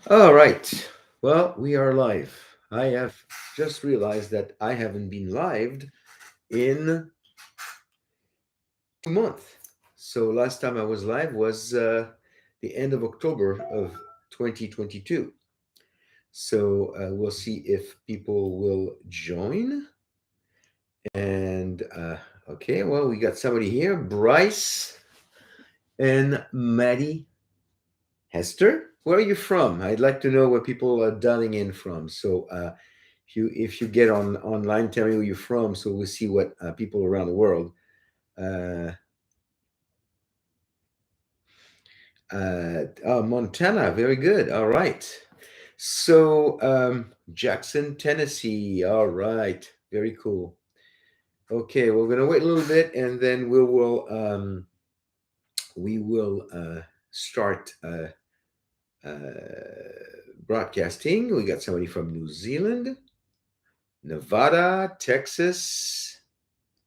All right. Well, we are live. I have just realized that I haven't been live in 2 months. So last time I was live was the end of October of 2022. So we'll see if people will join. And okay, well, we got somebody here, Bryce and Maddie Hester. Where are you from? I'd like to know where people are dialing in from. So if you get on online, tell me where you're from, so we'll see what people around the world. Uh, oh, Montana, very good. All right. So Jackson, Tennessee. All right, very cool. Okay, we're gonna wait a little bit, and then we will start broadcasting. We got somebody from New Zealand, Nevada, Texas,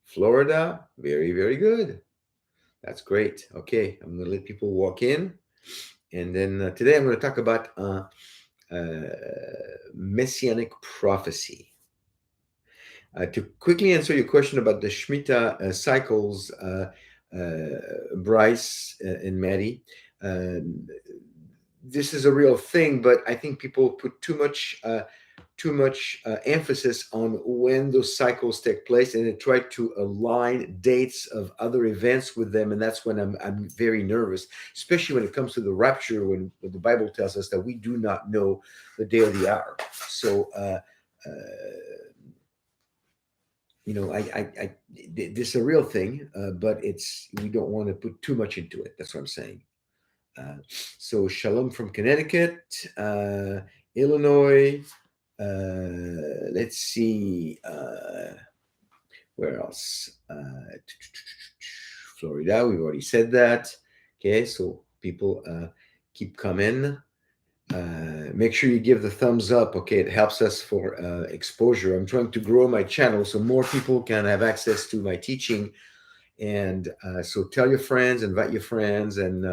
Florida. Very, very good. That's great. Okay, I'm going to let people walk in. And then today I'm going to talk about Messianic prophecy. To quickly answer your question about the Shemitah cycles, Bryce and Maddie, um, this is a real thing, but I think people put too much emphasis on when those cycles take place, and they try to align dates of other events with them, and that's when I'm very nervous, especially when it comes to the rapture, when the Bible tells us that we do not know the day or the hour. So this is a real thing, but it's we don't want to put too much into it. That's what I'm saying. Uh, so Shalom from Connecticut, Illinois. Let's see. Where else? Florida. We've already said that. Okay, so people keep coming. Make sure you give the thumbs up. Okay, it helps us for exposure. I'm trying to grow my channel so more people can have access to my teaching. And so tell your friends, invite your friends, and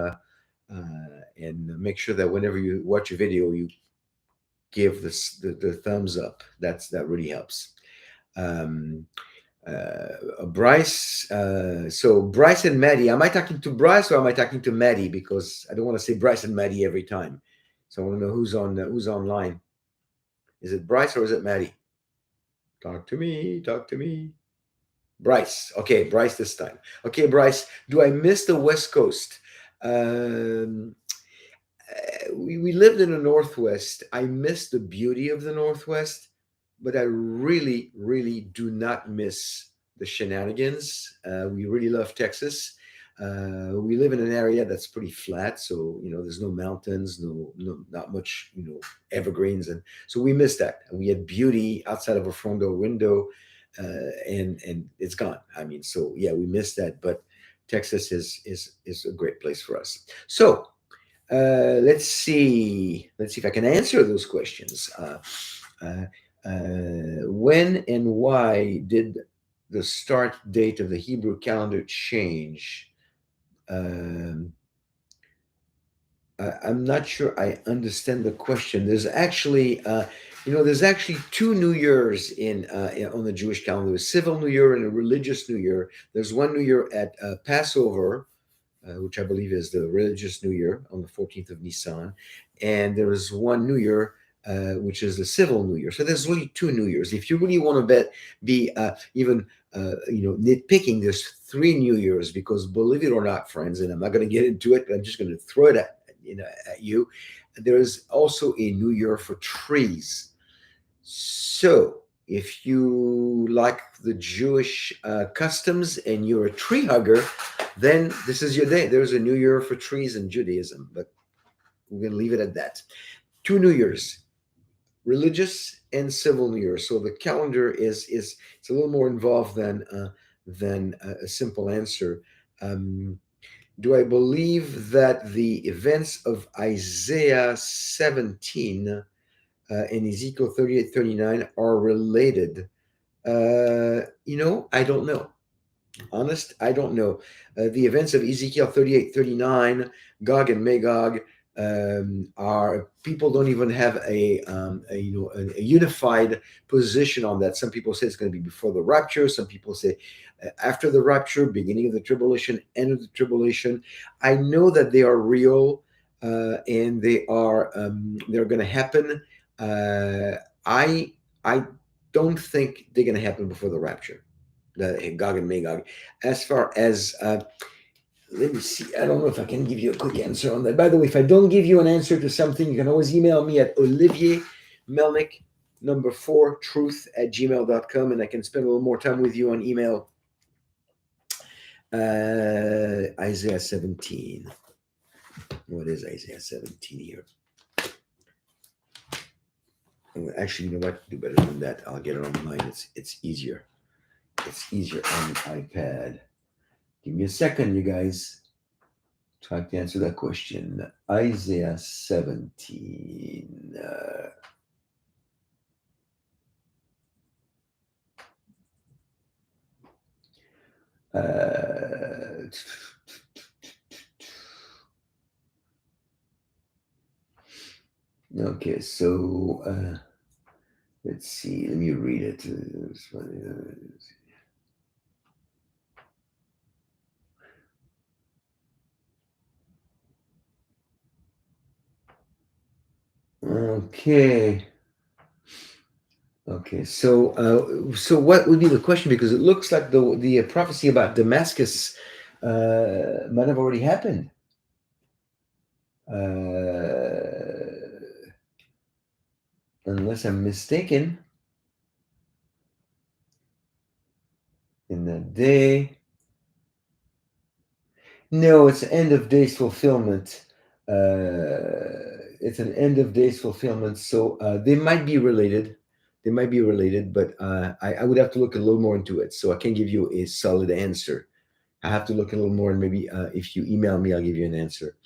make sure that whenever you watch a video, you give the thumbs up. That really helps. Um, Bryce. So Bryce and Maddie. Am I talking to Bryce or am I talking to Maddie? Because I don't want to say Bryce and Maddie every time. So I want to know who's online. Is it Bryce or is it Maddie? Talk to me. Talk to me. Bryce. Okay, Bryce this time. Okay, Bryce. Do I miss the West Coast? Um, we lived in the Northwest. I miss the beauty of the Northwest, but I really, really do not miss the shenanigans. We really love Texas. We live in an area that's pretty flat, so there's no mountains, no not much, evergreens, and so we miss that. We had beauty outside of a front door window, and it's gone. I mean, so yeah, we miss that, but Texas is a great place for us. So let's see if I can answer those questions. Uh, when and why did the start date of the Hebrew calendar change? Um, I'm not sure I understand the question. There's actually two New Years on the Jewish calendar: a civil New Year and a religious New Year. There's one New Year at Passover, which I believe is the religious New Year on the 14th of Nisan. And there is one New Year, which is the civil New Year. So there's really two New Years. If you really want to be even nitpicking, there's three New Years, because believe it or not, friends, and I'm not going to get into it, but I'm just going to throw it at you. There is also a New Year for trees. So if you like the Jewish customs and you're a tree hugger, then this is your day. There's a New Year for trees in Judaism, but we're going to leave it at that. Two New Years, religious and civil New Year. So the calendar is it's a little more involved than a simple answer. Um, do I believe that the events of Isaiah 17 and Ezekiel 38-39 are related? I don't know. Honest, I don't know. The events of Ezekiel 38-39, Gog and Magog, Are people don't even have a unified position on that. Some people say it's going to be before the rapture. Some people say after the rapture, beginning of the tribulation, end of the tribulation. I know that they are real, and they're going to happen. I I don't think they're going to happen before the rapture, the Gog and Magog. As far as let me see. I don't know if I can give you a quick answer on that. By the way, if I don't give you an answer to something, you can always email me at Olivier Melnick, number 4, truth@gmail.com, and I can spend a little more time with you on email. Isaiah 17. What is Isaiah 17 here? Actually, you know what? Do better than that. I'll get it online. It's easier. It's easier on the iPad. Give me a second, you guys. Try to answer that question. Isaiah 17. Okay, so let's see. Let me read it. Okay. Okay. So what would be the question? Because it looks like the prophecy about Damascus might have already happened. Unless I'm mistaken. In that day. No, it's end of days fulfillment. It's an end of days fulfillment. So they might be related. They might be related, but I would have to look a little more into it. So I can't give you a solid answer. I have to look a little more, and maybe if you email me, I'll give you an answer.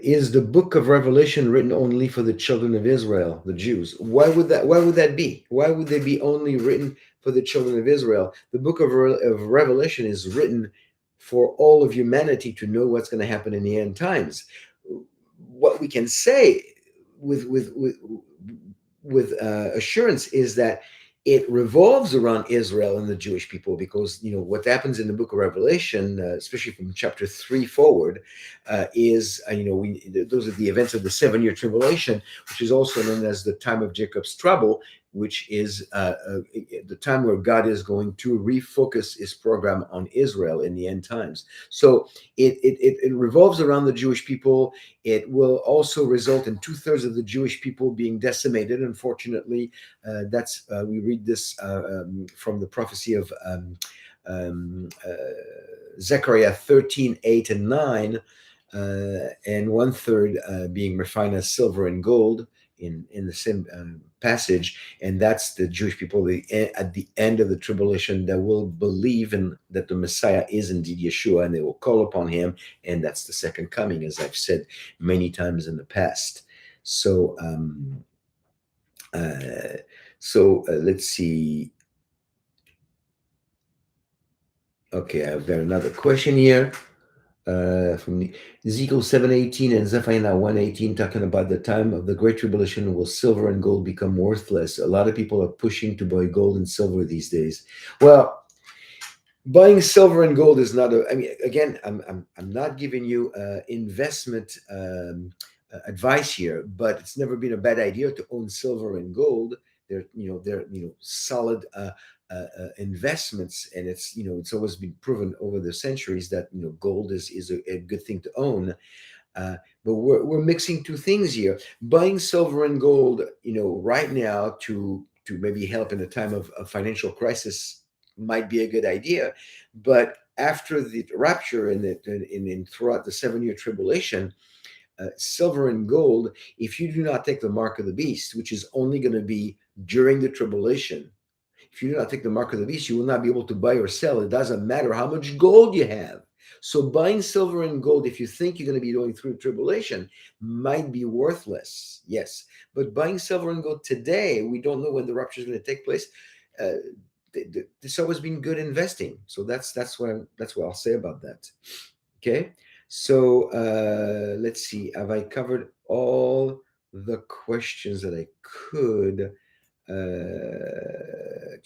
Is the book of Revelation written only for the children of Israel, the Jews? Why would that be? Why would they be only written for the children of Israel? The book of Revelation is written for all of humanity to know what's going to happen in the end times. What we can say with assurance is that it revolves around Israel and the Jewish people, because what happens in the book of Revelation, especially from chapter 3 forward, is those are the events of the 7-year tribulation, which is also known as the time of Jacob's trouble, which is the time where God is going to refocus his program on Israel in the end times. So it revolves around the Jewish people. It will also result in 2/3 of the Jewish people being decimated. Unfortunately, we read this from the prophecy of Zechariah 13:8 and 9, and 1/3 being refined as silver and gold in the same passage, and that's the Jewish people at the end of the tribulation that will believe that the Messiah is indeed Yeshua, and they will call upon him, and that's the second coming, as I've said many times in the past. So let's see. Okay, I've got another question here. From Ezekiel 7:18 and Zephaniah 1:18, talking about the time of the Great Tribulation, will silver and gold become worthless. A lot of people are pushing to buy gold and silver these days. Well, buying silver and gold is not again, I'm not giving you investment advice here, but it's never been a bad idea to own silver and gold. They're solid investments, and it's always been proven over the centuries that gold is a good thing to own. But we're mixing two things here. Buying silver and gold, right now to maybe help in a time of financial crisis might be a good idea, but after the rapture and throughout the 7-year tribulation, silver and gold, if you do not take the mark of the beast, which is only going to be during the tribulation, if you do not take the mark of the beast, you will not be able to buy or sell. It doesn't matter how much gold you have. So buying silver and gold, if you think you're going to be going through tribulation, might be worthless. Yes. But buying silver and gold today, we don't know when the rapture is going to take place. It's always been good investing. So that's what I'll say about that. Okay, so let's see. Have I covered all the questions that I could? Uh,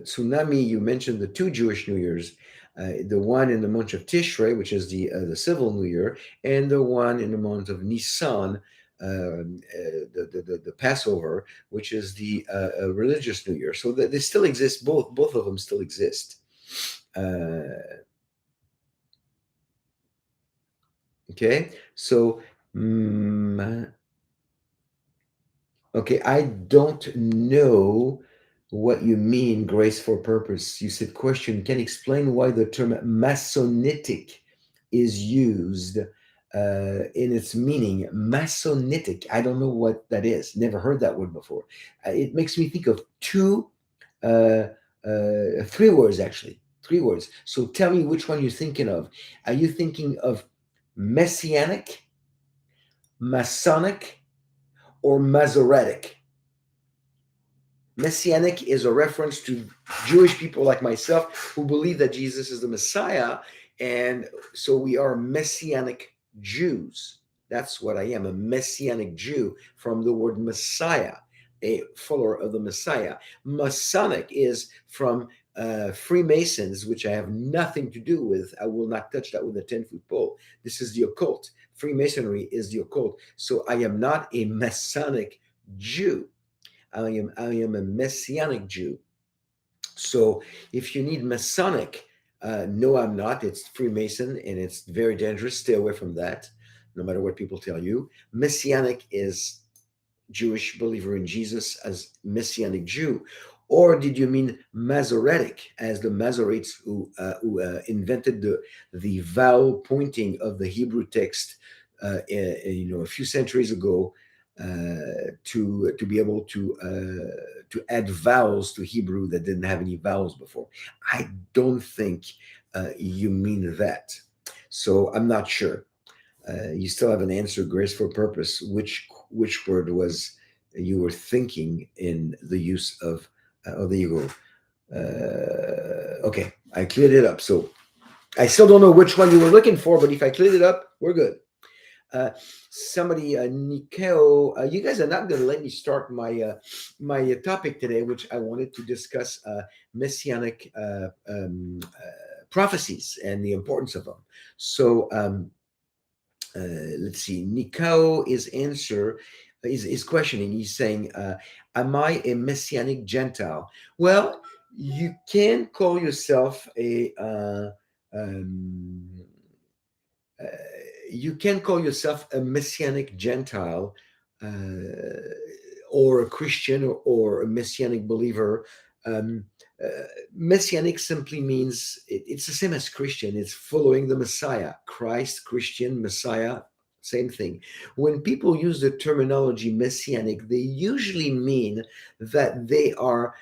Tsunami, you mentioned the two Jewish New Years, the one in the month of Tishrei, which is the civil New Year, and the one in the month of Nisan, the Passover, which is the religious New Year. So they still exist. Both of them still exist. Okay, so mm, okay, I don't know what you mean, grace for purpose. You said question, can explain why the term Masonitic is used in its meaning. Masonitic, I don't know what that is. Never heard that word before. It makes me think of uh, three words actually. Three words. So tell me which one you're thinking of. Are you thinking of Messianic, Masonic, or Masoretic? Messianic is a reference to Jewish people like myself who believe that Jesus is the Messiah. And so we are Messianic Jews. That's what I am, a Messianic Jew from the word Messiah, a follower of the Messiah. Masonic is from Freemasons, which I have nothing to do with. I will not touch that with a 10-foot pole. This is the occult. Freemasonry is the occult. So I am not a Masonic Jew. I am a Messianic Jew. So if you need Masonic, no, I'm not. It's Freemason and it's very dangerous. Stay away from that, no matter what people tell you. Messianic is Jewish believer in Jesus as Messianic Jew? Or did you mean Masoretic, as the Masoretes who invented the vowel pointing of the Hebrew text, a few centuries ago, to be able to add vowels to Hebrew that didn't have any vowels before? I don't think you mean that. So I'm not sure. You still haven't answered grace for purpose. Which word was you were thinking in the use of? Oh, there you go. Okay, I cleared it up. So I still don't know which one you were looking for, but if I cleared it up, we're good. Uh, Somebody, Nikeo, you guys are not going to let me start my topic today, which I wanted to discuss messianic prophecies and the importance of them. So let's see. Nikao is questioning. He's saying, "Am I a messianic Gentile?" Well, you can call yourself a um, uh, you can call yourself a messianic Gentile, or a Christian, or a messianic believer. Um, uh, Messianic simply means it's the same as Christian. It's following the Messiah, Christ, Christian, Messiah, same thing. When people use the terminology messianic, they usually mean that they are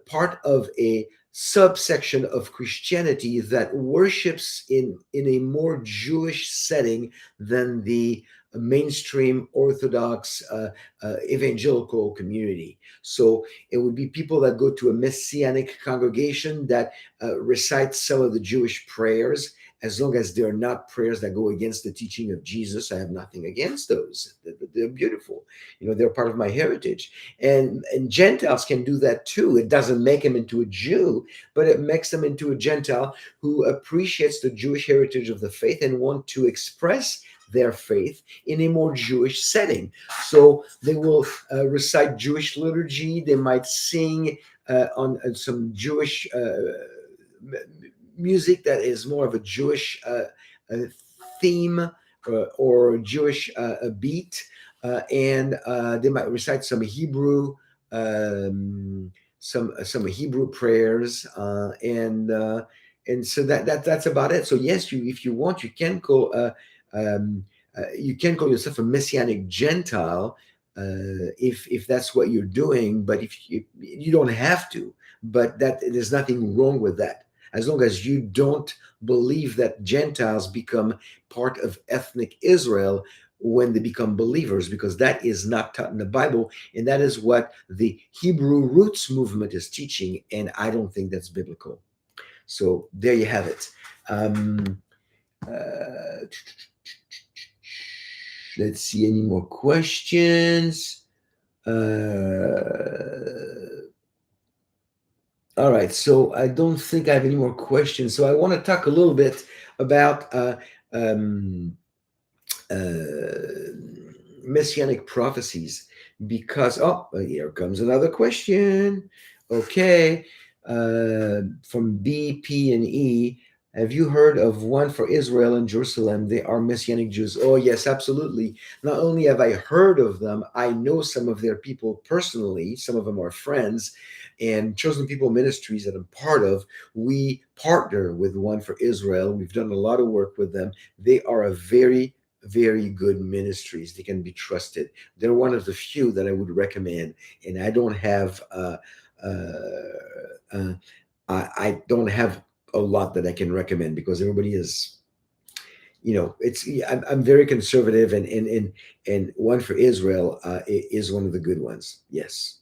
part of a subsection of Christianity that worships in a more Jewish setting than the mainstream Orthodox evangelical community. So it would be people that go to a messianic congregation that recite some of the Jewish prayers, as long as they're not prayers that go against the teaching of Jesus. I have nothing against those. They're beautiful. They're part of my heritage. And Gentiles can do that too. It doesn't make them into a Jew, but it makes them into a Gentile who appreciates the Jewish heritage of the faith and want to express their faith in a more Jewish setting. So they will recite Jewish liturgy. They might sing on some Jewish music that is more of a Jewish theme, or Jewish beat, and they might recite some Hebrew, some Hebrew prayers, and so that's about it. So yes, if you want, you can call yourself a Messianic Gentile, if that's what you're doing, but if you don't have to. But that there's nothing wrong with that, as long as you don't believe that Gentiles become part of ethnic Israel when they become believers, because that is not taught in the Bible, and that is what the Hebrew roots movement is teaching, and I don't think that's biblical. So there you have it. Uh, let's see, any more questions? All right, so I don't think I have any more questions. So I want to talk a little bit about um, uh, messianic prophecies because, oh, here comes another question. Okay, from B, P, and E. Have you heard of one for Israel and Jerusalem? They are Messianic Jews. Oh, yes, absolutely. Not only have I heard of them, I know some of their people personally. Some of them are friends. And Chosen People Ministries that I'm part of, we partner with one for Israel. We've done a lot of work with them. They are a very good ministries. They can be trusted. They're one of the few that I would recommend. And I don't have uh, I don't have a lot that I can recommend because everybody is, it's I'm very conservative, and one for Israel is one of the good ones. Yes.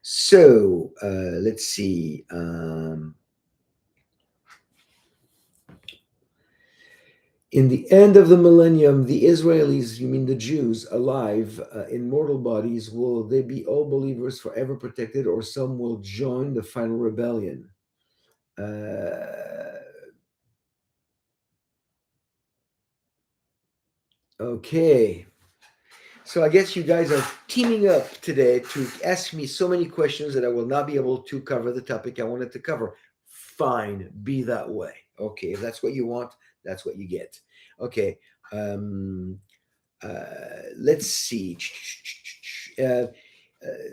So let's see. In the end of the millennium, the Israelis, you mean the Jews, alive in mortal bodies, will they be all believers forever protected, or some will join the final rebellion? Uh, okay. So I guess you guys are teaming up today to ask me so many questions that I will not be able to cover the topic I wanted to cover. Fine, be that way. Okay, if that's what you want, that's what you get. Okay. Um, let's see.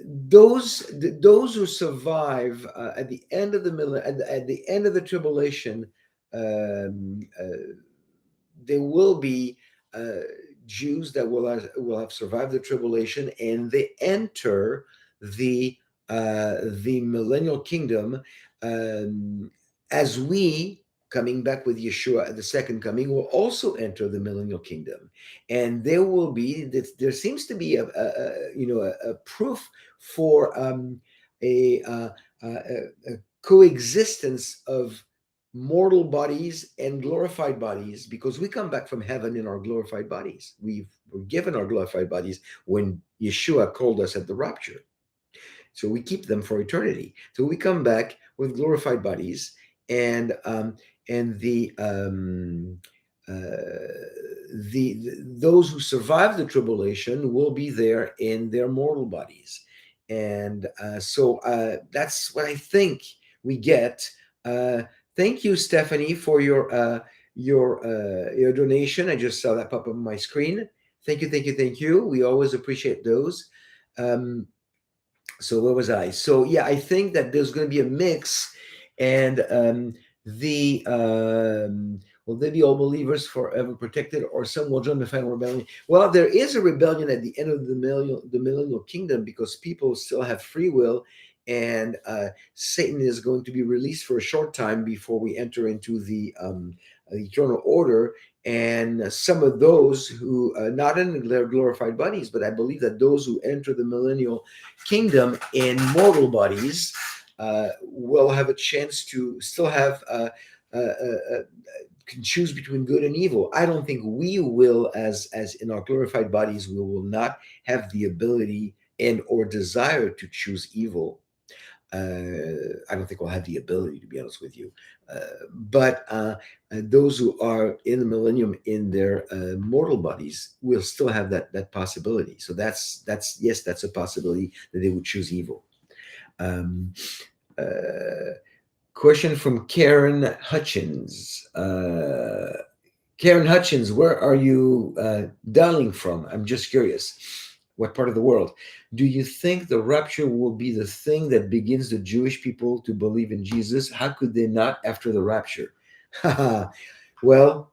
Those who survive at the end of at the end of the tribulation, um, uh, there will be uh, Jews that will have survived the tribulation, and they enter the millennial kingdom, um, as we coming back with Yeshua at the second coming will also enter the millennial kingdom, and there seems to be a proof for a, uh, a coexistence of mortal bodies and glorified bodies, because we come back from heaven in our glorified bodies. Were given our glorified bodies when Yeshua called us at the rapture. So we keep them for eternity. So we come back with glorified bodies, and those who survive the tribulation will be there in their mortal bodies, and that's what I think we get. Uh, Thank you, Stephanie, for your donation. I just saw that pop up on my screen. Thank you, thank you, thank you. We always appreciate those. So where was I? So yeah, I think that there's going to be a mix, and the will they be all believers forever protected, or some will join the final rebellion? Well, there is a rebellion at the end of the millennial kingdom, because people still have free will, and Satan is going to be released for a short time before we enter into the eternal order. And some of those who, not in their glorified bodies, but I believe that those who enter the millennial kingdom in mortal bodies will have a chance to still have can choose between good and evil. I don't think we will, as in our glorified bodies, we will not have the ability and or desire to choose evil. I don't think we'll have the ability, to be honest with you. But those who are in the millennium in their mortal bodies will still have that possibility. So that's yes, that's a possibility that they would choose evil. Um, uh, Question from Karen Hutchins. Karen Hutchins, where are you dialing from? I'm just curious. What part of the world? Do you think the rapture will be the thing that begins the Jewish people to believe in Jesus? How could they not after the rapture? Well,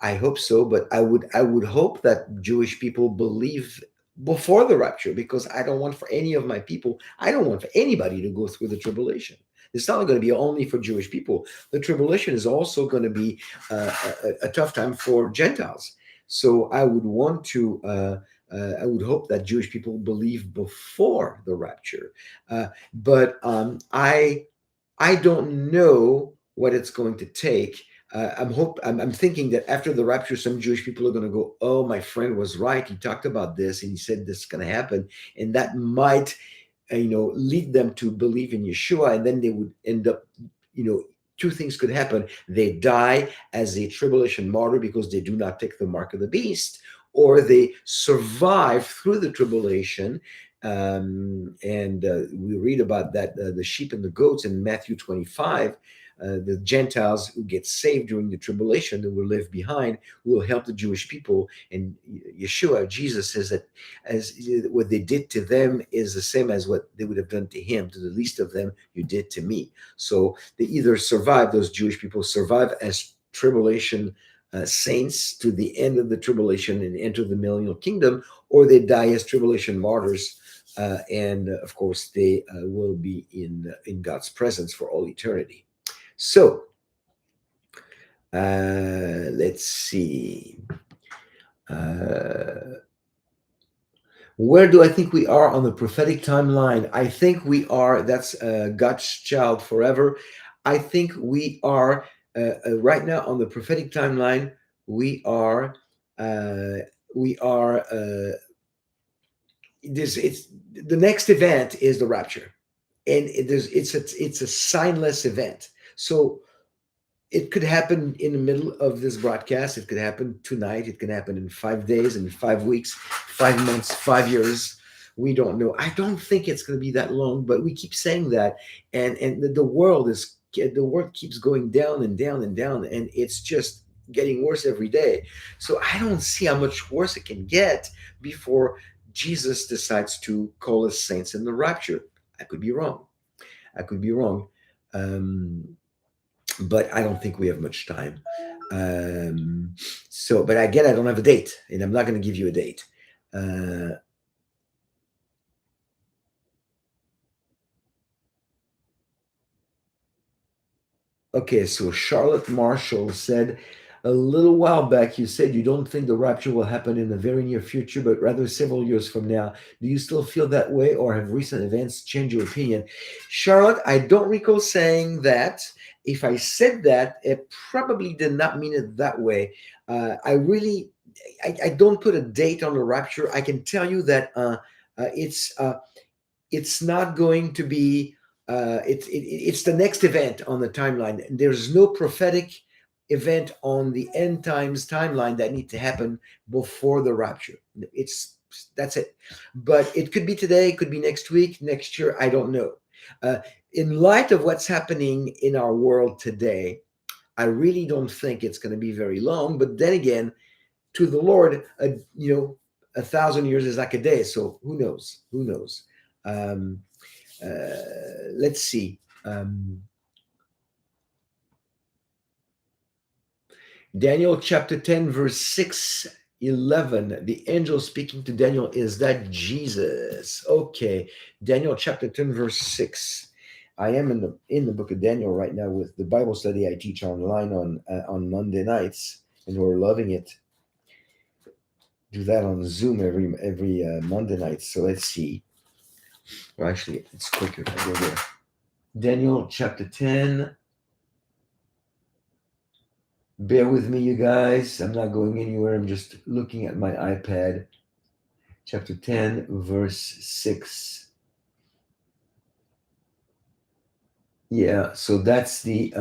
I hope so, but I would hope that Jewish people believe before the rapture, because I don't want for any of my people, I don't want for anybody to go through the tribulation. It's not going to be only for Jewish people. The tribulation is also going to be a tough time for Gentiles. So I would want to, I would hope that Jewish people believe before the rapture. But I don't know what it's going to take. I'm thinking that after the rapture, some Jewish people are going to go, "Oh, my friend was right. He talked about this, and he said this is going to happen," and that might, lead them to believe in Yeshua, and then they would end up, two things could happen: they die as a tribulation martyr because they do not take the mark of the beast, or they survive through the tribulation. And we read about that, the sheep and the goats in Matthew 25. The Gentiles who get saved during the tribulation, that will live behind, will help the Jewish people. And Yeshua, Jesus, says that as what they did to them is the same as what they would have done to him. To the least of them, you did to me. So they either survive, those Jewish people survive as tribulation saints to the end of the tribulation and enter the millennial kingdom, or they die as tribulation martyrs. And of course, they will be in God's presence for all eternity. So let's see. Where do I think we are on the prophetic timeline? I think we are, that's God's child forever. I think we are right now on the prophetic timeline. We are, it's the next event is the rapture, and it's a signless event. So it could happen in the middle of this broadcast. It could happen tonight. It could happen in 5 days, in 5 weeks, 5 months, 5 years. We don't know. I don't think it's going to be that long, but we keep saying that, and the world keeps going down and down and down, and it's just getting worse every day. So I don't see how much worse it can get before Jesus decides to call us saints in the rapture. I could be wrong. I could be wrong. But I don't think we have much time. But again, I don't have a date, and I'm not going to give you a date. Okay, so Charlotte Marshall said, a little while back, you said you don't think the rapture will happen in the very near future, but rather several years from now. Do you still feel that way, or have recent events changed your opinion? Charlotte, I don't recall saying that. If I said that, it probably did not mean it that way. I don't put a date on the rapture. I can tell you that it's not going to be it's the next event on the timeline. There's no prophetic event on the end times timeline that need to happen before the rapture. That's it. But it could be today, it could be next week, next year, I don't know. In light of what's happening in our world today, I really don't think it's going to be very long. But then again, to the Lord, 1,000 years is like a day. So who knows? Who knows? Let's see. Daniel chapter 10, verse 6-11. The angel speaking to Daniel, is that Jesus? Okay. Daniel chapter 10, verse 6. I am in the book of Daniel right now with the Bible study I teach online on Monday nights, and we're loving it. Do that on Zoom every Monday night. So let's see. Well, actually, it's quicker if I go there. Daniel chapter 10. Bear with me, you guys. I'm not going anywhere. I'm just looking at my iPad. Chapter 10, verse 6. Yeah, so that's his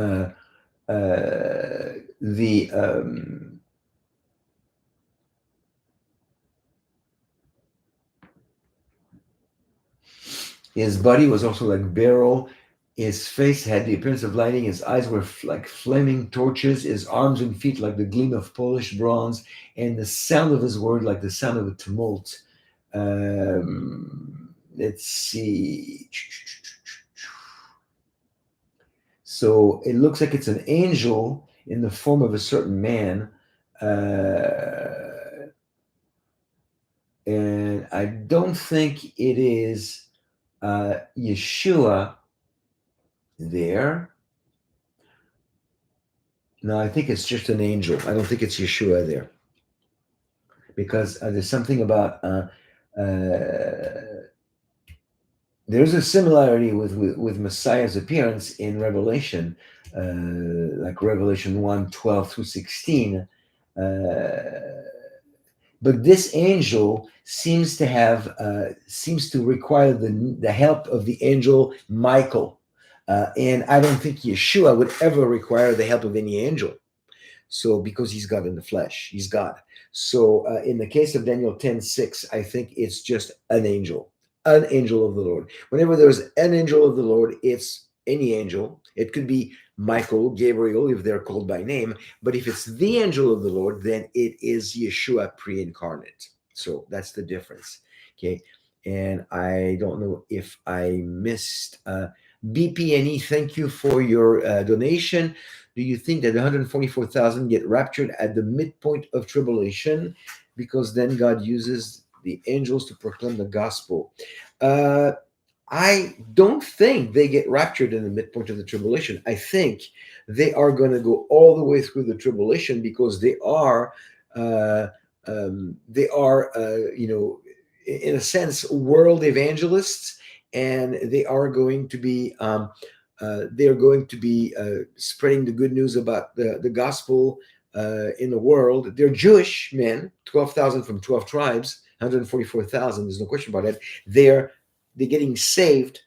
body was also like beryl. His face had the appearance of lightning. His eyes were like flaming torches. His arms and feet like the gleam of polished bronze, and the sound of his word like the sound of a tumult. Let's see. So it looks like it's an angel in the form of a certain man. And I don't think it is Yeshua there. No, I think it's just an angel. I don't think it's Yeshua there. Because there's something about there's a similarity with Messiah's appearance in Revelation. like Revelation 1:12 through 16. Uh, but this angel seems to require the help of the angel Michael, and I don't think Yeshua would ever require the help of any angel. So because he's God in the flesh, he's God. So in the case of Daniel 10:6, I think it's just an angel of the Lord. Whenever there's an angel of the Lord, it's any angel. It could be Michael, Gabriel, if they're called by name. But if it's the angel of the Lord, then it is Yeshua pre-incarnate. So that's the difference. Okay. And I don't know if I missed BPNE. Thank you for your donation. Do you think that 144,000 get raptured at the midpoint of tribulation because then God uses the angels to proclaim the gospel? Uh, I don't think they get raptured in the midpoint of the tribulation. I think they are going to go all the way through the tribulation because uh, in a sense, world evangelists, and they are going to be spreading the good news about the gospel in the world. They're Jewish men, 12,000 from 12 tribes, 144,000. There's no question about it. They're getting saved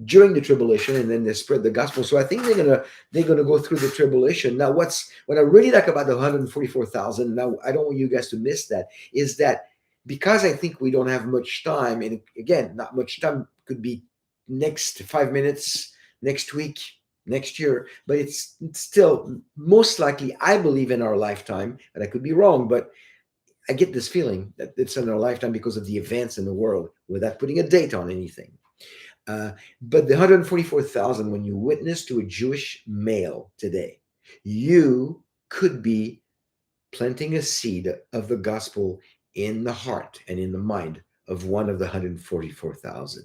during the tribulation, and then they spread the gospel. So I think they're gonna go through the tribulation. Now, what I really like about the 144,000, now I don't want you guys to miss that, is that because I think we don't have much time, and again, not much time could be next 5 minutes, next week, next year, but it's still most likely, I believe, in our lifetime, and I could be wrong, but I get this feeling that it's in our lifetime because of the events in the world without putting a date on anything. Uh, but the 144,000, when you witness to a Jewish male today, you could be planting a seed of the gospel in the heart and in the mind of one of the 144,000.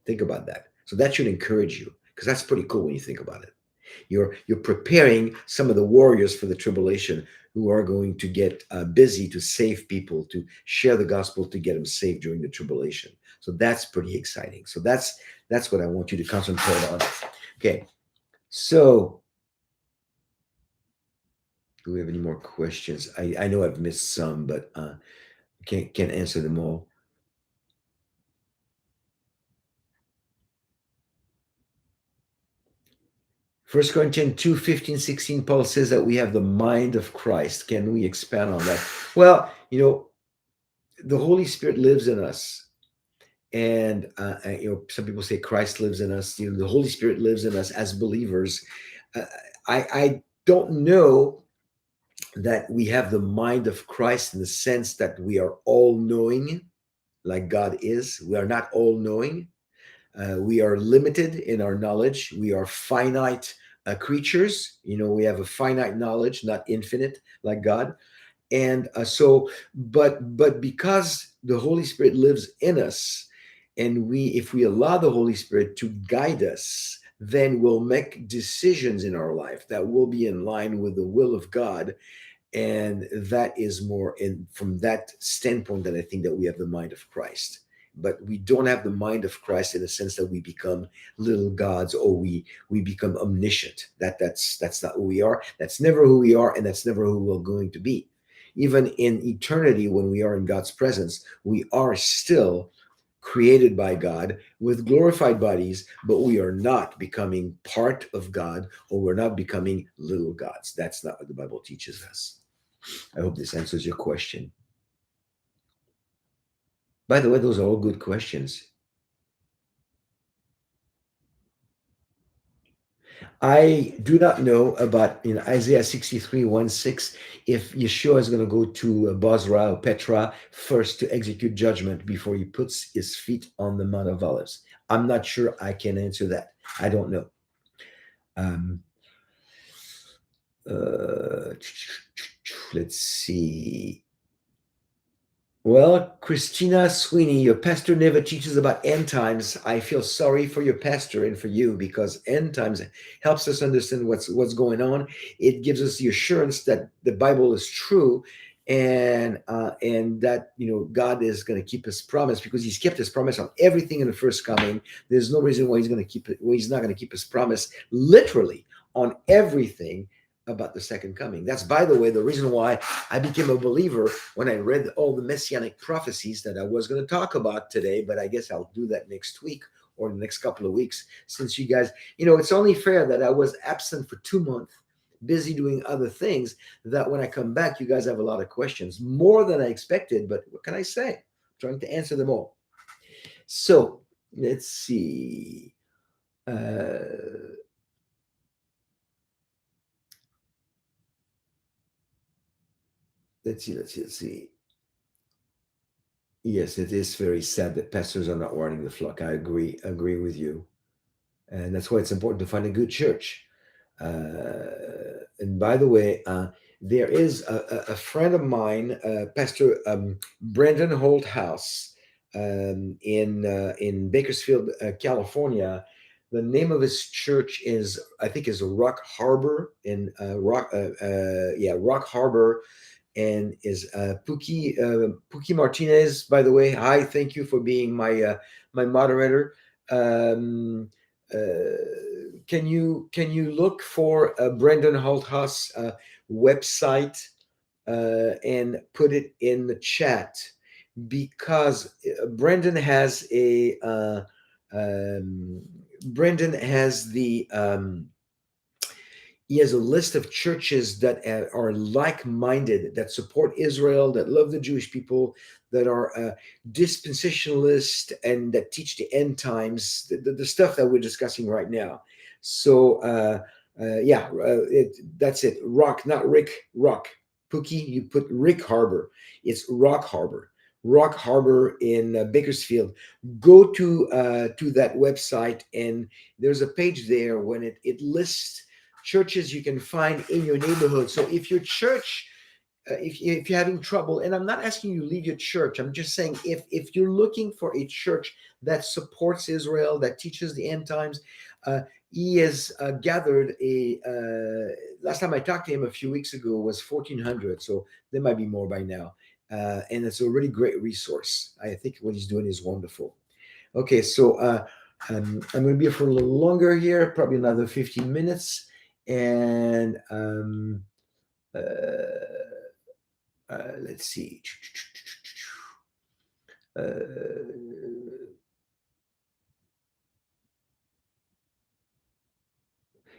Think about that. So that should encourage you because that's pretty cool when you think about it. You're preparing some of the warriors for the tribulation who are going to get busy to save people, to share the gospel, to get them saved during the tribulation. So that's pretty exciting. So that's what I want you to concentrate on. Okay. So do we have any more questions? I know I've missed some, but can't answer them all. First Corinthians 2:15-16, Paul says that we have the mind of Christ. Can we expand on that? Well, the Holy Spirit lives in us. And some people say Christ lives in us. The Holy Spirit lives in us as believers. Uh, I don't know that we have the mind of Christ in the sense that we are all knowing, like God is. We are not all knowing. We are limited in our knowledge. We are finite creatures. We have a finite knowledge, not infinite, like God. And but because the Holy Spirit lives in us, and if we allow the Holy Spirit to guide us, then we'll make decisions in our life that will be in line with the will of God. And that is more from that standpoint that I think that we have the mind of Christ. But we don't have the mind of Christ in the sense that we become little gods, or we become omniscient. That's not who we are. That's never who we are, and that's never who we're going to be. Even in eternity, when we are in God's presence, we are still created by God with glorified bodies, but we are not becoming part of God, or we're not becoming little gods. That's not what the Bible teaches us. I hope this answers your question. By the way, those are all good questions. I do not know about in Isaiah 63:1-6 if Yeshua is going to go to Bozrah or Petra first to execute judgment before he puts his feet on the Mount of Olives. I'm not sure I can answer that. I don't know. Um, let's see. Well, Christina Sweeney, your pastor never teaches about end times. I feel sorry for your pastor and for you, because end times helps us understand what's going on. It gives us the assurance that the Bible is true, and that God is going to keep His promise, because He's kept His promise on everything in the first coming. There's no reason why He's going to keep it. Why He's not going to keep His promise literally on everything about the second coming. That's, by the way, the reason why I became a believer when I read all the Messianic prophecies that I was going to talk about today, but I guess I'll do that next week or the next couple of weeks, since you guys, it's only fair that I was absent for 2 months, busy doing other things, that when I come back, you guys have a lot of questions, more than I expected, but what can I say? I'm trying to answer them all. So let's see. Let's see. Yes, it is very sad that pastors are not warning the flock. I agree with you. And that's why it's important to find a good church. And by the way, there is a friend of mine, Pastor Brendan Holthouse, in Bakersfield, California. The name of his church is, I think, is Rock Harbor in Rock Harbor, and is Pookie Martinez. By the way, hi, thank you for being my moderator. Um, can you look for Brendan Holthouse website and put it in the chat, because Brendan has he has a list of churches that are like-minded, that support Israel, that love the Jewish people, that are dispensationalist, and that teach the end times, the stuff that we're discussing right now. So that's it. Rock, not Rick. Rock. Pookie, you put Rick Harbor. It's Rock Harbor. Rock Harbor in Bakersfield. Go to that website, and there's a page there when it lists churches you can find in your neighborhood. So if your church, if you're having trouble, and I'm not asking you to leave your church, I'm just saying if you're looking for a church that supports Israel, that teaches the end times, he has gathered last time I talked to him a few weeks ago was 1,400, so there might be more by now. And it's a really great resource. I think what he's doing is wonderful. Okay, so I'm going to be here for a little longer here, probably another 15 minutes. And let's see.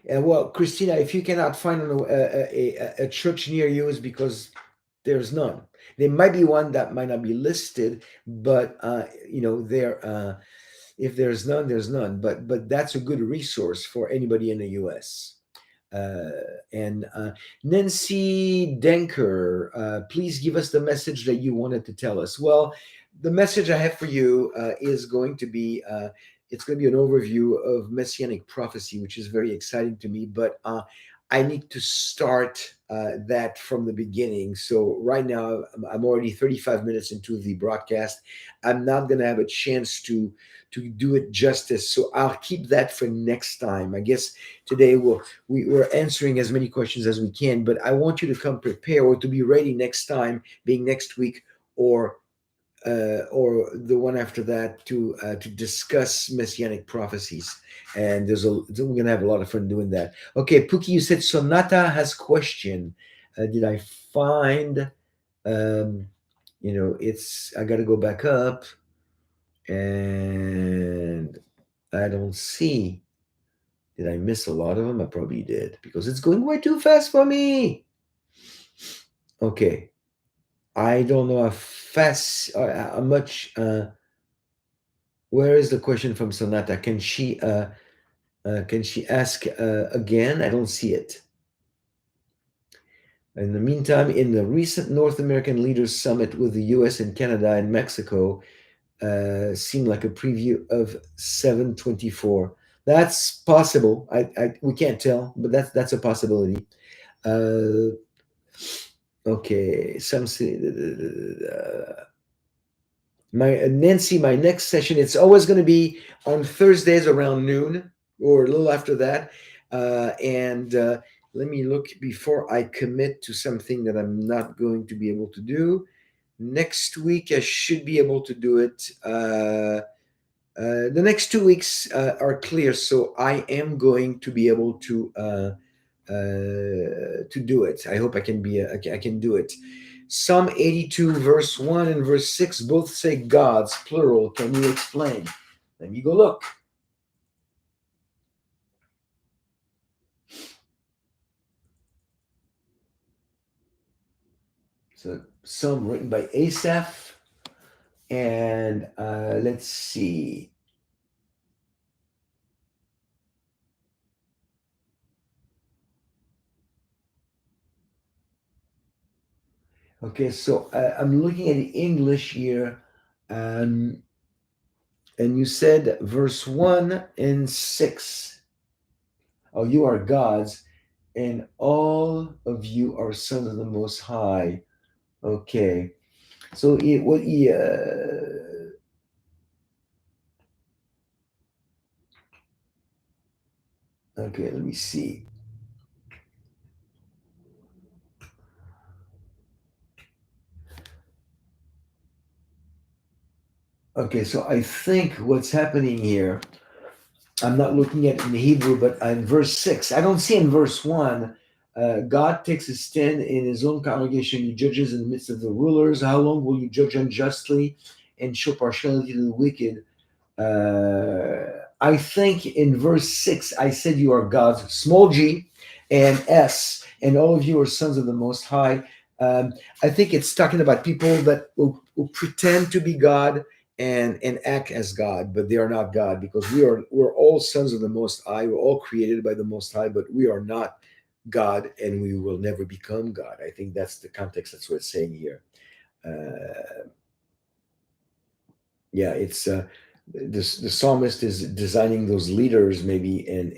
Well, Christina, if you cannot find a church near you, is because there's none. There might be one that might not be listed, but there. If there's none, there's none. But that's a good resource for anybody in the U.S. And Nancy Denker, please give us the message that you wanted to tell us. Well, the message I have for you is going to be it's going to be an overview of Messianic prophecy, which is very exciting to me. But I need to start that from the beginning. So right now, I'm already 35 minutes into the broadcast. I'm not going to have a chance to do it justice. So I'll keep that for next time. I guess today we're answering as many questions as we can, but I want you to come prepared or to be ready next time, being next week or the one after that, to discuss Messianic prophecies. And we're gonna have a lot of fun doing that. Okay, Pookie, you said Sonata has question. Did I find? I got to go back up, and I don't see. Did I miss a lot of them? I probably did, because it's going way too fast for me. Okay. I don't know how fast, how much. Where is the question from Sonata? Can she ask again? I don't see it. In the meantime, in the recent North American Leaders Summit with the U.S. and Canada and Mexico, seemed like a preview of 724. That's possible. We can't tell, but that's a possibility. Okay, some say Nancy, my next session, it's always going to be on Thursdays around noon or a little after that. And let me look before I commit to something that I'm not going to be able to do. Next week, I should be able to do it. The next 2 weeks are clear, so I am going to be able to do it. I hope I can be. I can do it. Psalm 82, verse 1 and verse 6 both say gods, plural. Can you explain? Let me go look. So, psalm written by Asaph. And let's see. Okay, so I'm looking at the English here. Um, and you said verse 1 and 6. Oh, you are gods, and all of you are sons of the Most High. Okay. So what he okay, let me see. Okay, so I think what's happening here, I'm not looking at it in Hebrew, but in verse 6, I don't see in verse 1, God takes his stand in his own congregation, he judges in the midst of the rulers. How long will you judge unjustly and show partiality to the wicked? I think in verse 6, I said you are God's, small g and S, and all of you are sons of the Most High. I think it's talking about people that who pretend to be God and act as God, but they are not God, because we're all sons of the Most High. We're all created by the Most High, but we are not God, and we will never become God. I think that's the context. That's what it's saying here. Uh, yeah, it's the psalmist is designing those leaders maybe and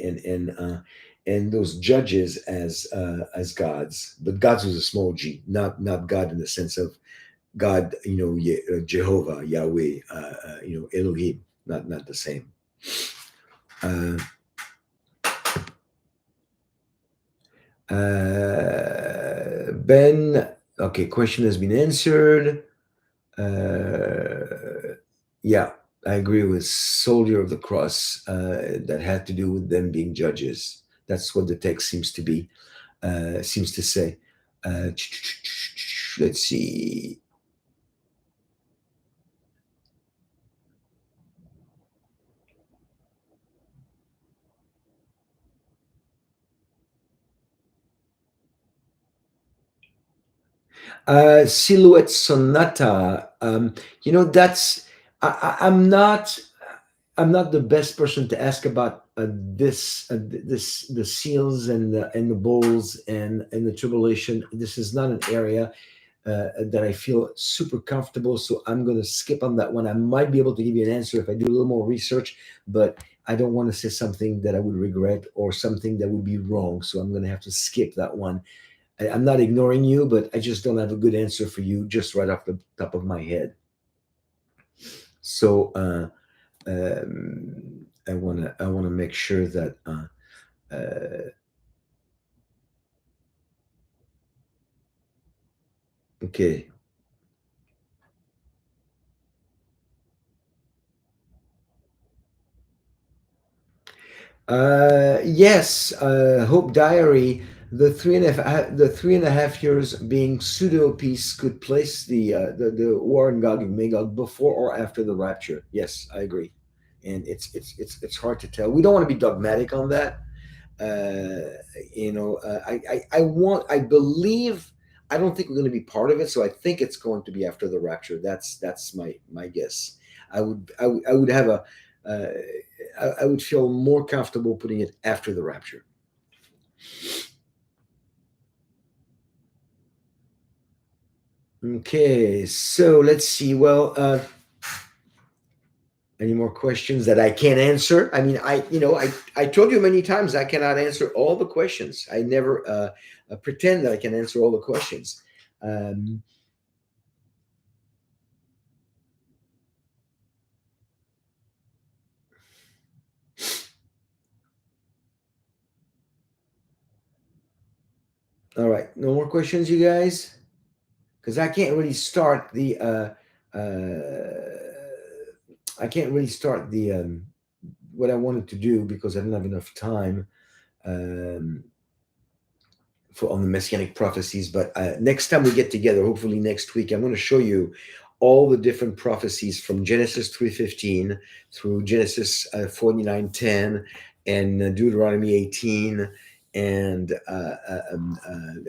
those judges as gods, but gods was a small g, not God in the sense of God, Jehovah, Yahweh, Elohim, not the same. uh, Ben, okay, question has been answered. Yeah, I agree with Soldier of the Cross. That had to do with them being judges. That's what the text seems to say. Uh, let's see. Silhouette Sonata. That's I'm not the best person to ask about this the seals and the bowls and the tribulation. This is not an area that I feel super comfortable. So I'm going to skip on that one. I might be able to give you an answer if I do a little more research, but I don't want to say something that I would regret or something that would be wrong. So I'm going to have to skip that one. I'm not ignoring you, but I just don't have a good answer for you just right off the top of my head. So I wanna make sure that okay. Yes, Hope Diary. The 3.5 years being pseudo peace could place the war in Gog and Magog before or after the rapture. Yes, I agree, and it's hard to tell. We don't want to be dogmatic on that. I believe. I don't think we're going to be part of it, so I think it's going to be after the rapture. That's my guess. I would have a uh, I would feel more comfortable putting it after the rapture. Okay, so let's see. Well, any more questions that I can't answer? I mean, I told you many times I cannot answer all the questions. I never pretend that I can answer all the questions. Um, all right, no more questions, you guys, because I can't really start the. I can't really start the what I wanted to do because I didn't have enough time um, for on the Messianic prophecies. But next time we get together, hopefully next week, I'm going to show you all the different prophecies from Genesis 3:15 through Genesis 49:10 and Deuteronomy 18 and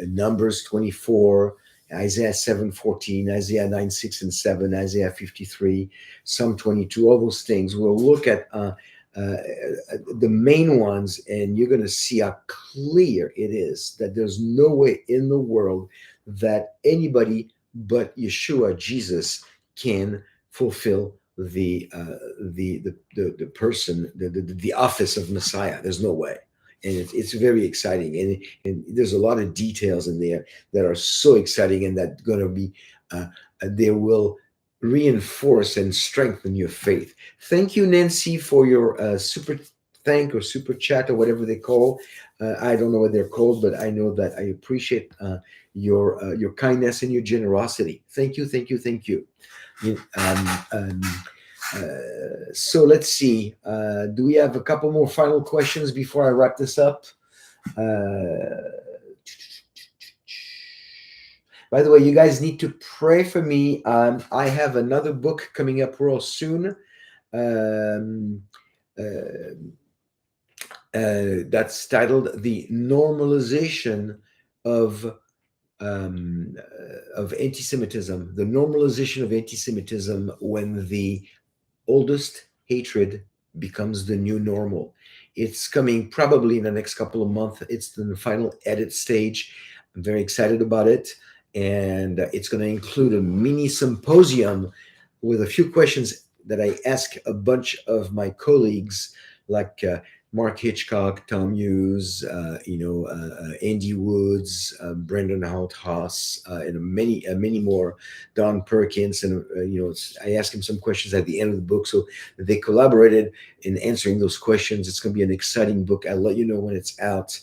Numbers 24. Isaiah 7:14, Isaiah 9:6 and 7, Isaiah 53, Psalm 22, all those things. We'll look at uh, the main ones, and you're going to see how clear it is that there's no way in the world that anybody but Yeshua, Jesus, can fulfill the person, the office of Messiah. There's no way. And it's very exciting, and there's a lot of details in there that are so exciting, and that going to be they will reinforce and strengthen your faith. Thank you, Nancy, for your super thank or super chat or whatever they call. I don't know what they're called, but I know that I appreciate your kindness and your generosity. Thank you, thank you, thank you. So let's see. Do we have a couple more final questions before I wrap this up? By the way, you guys need to pray for me. I have another book coming up real soon. Um, uh, that's titled "The Normalization of Anti-Semitism." The normalization of anti-Semitism when the oldest hatred becomes the new normal. It's coming probably in the next couple of months. It's in the final edit stage. I'm very excited about it. And it's going to include a mini symposium with a few questions that I ask a bunch of my colleagues, like Mark Hitchcock, Tom Hughes, Andy Woods, Brendan House, and many more, Don Perkins, and I asked him some questions at the end of the book, so they collaborated in answering those questions. It's going to be an exciting book. I'll let you know when it's out.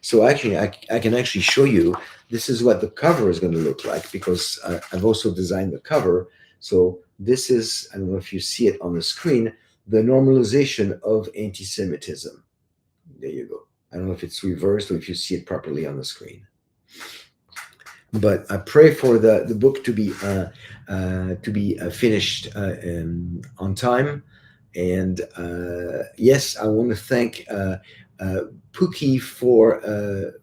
So actually, I can actually show you. This is what the cover is going to look like, because I've also designed the cover. So this is, I don't know if you see it on the screen, the normalization of anti-Semitism. There you go. I don't know if it's reversed or if you see it properly on the screen. But I pray for the book to be finished on time. And yes, I want to thank Pookie for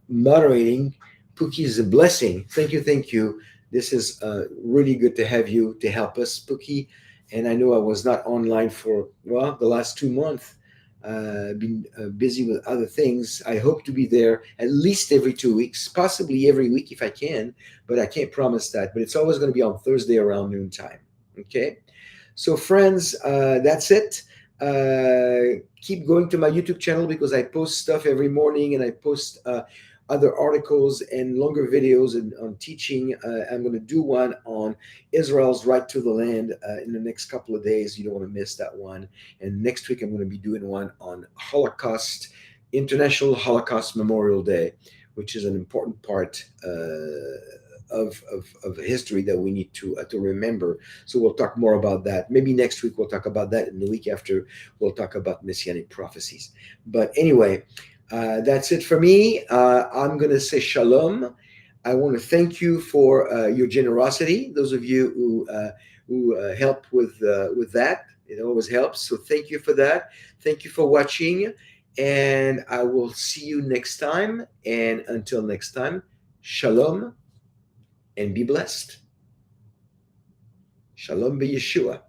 moderating. Pookie is a blessing. Thank you, thank you. This is really good to have you to help us, Pookie. And I know I was not online for the last 2 months. Been busy with other things. I hope to be there at least every 2 weeks, possibly every week if I can, but I can't promise that. But it's always going to be on Thursday around noontime. Okay. So, friends, that's it. Keep going to my YouTube channel, because I post stuff every morning, and I post other articles and longer videos on teaching. I'm going to do one on Israel's right to the land in the next couple of days. You don't want to miss that one. And next week, I'm going to be doing one on Holocaust, International Holocaust Memorial Day, which is an important part of history that we need to remember. So we'll talk more about that. Maybe next week we'll talk about that, and the week after we'll talk about Messianic prophecies. But anyway, that's it for me. I'm going to say shalom. I want to thank you for your generosity. Those of you who help with that, it always helps. So thank you for that. Thank you for watching, and I will see you next time. And until next time, shalom, and be blessed. Shalom be Yeshua.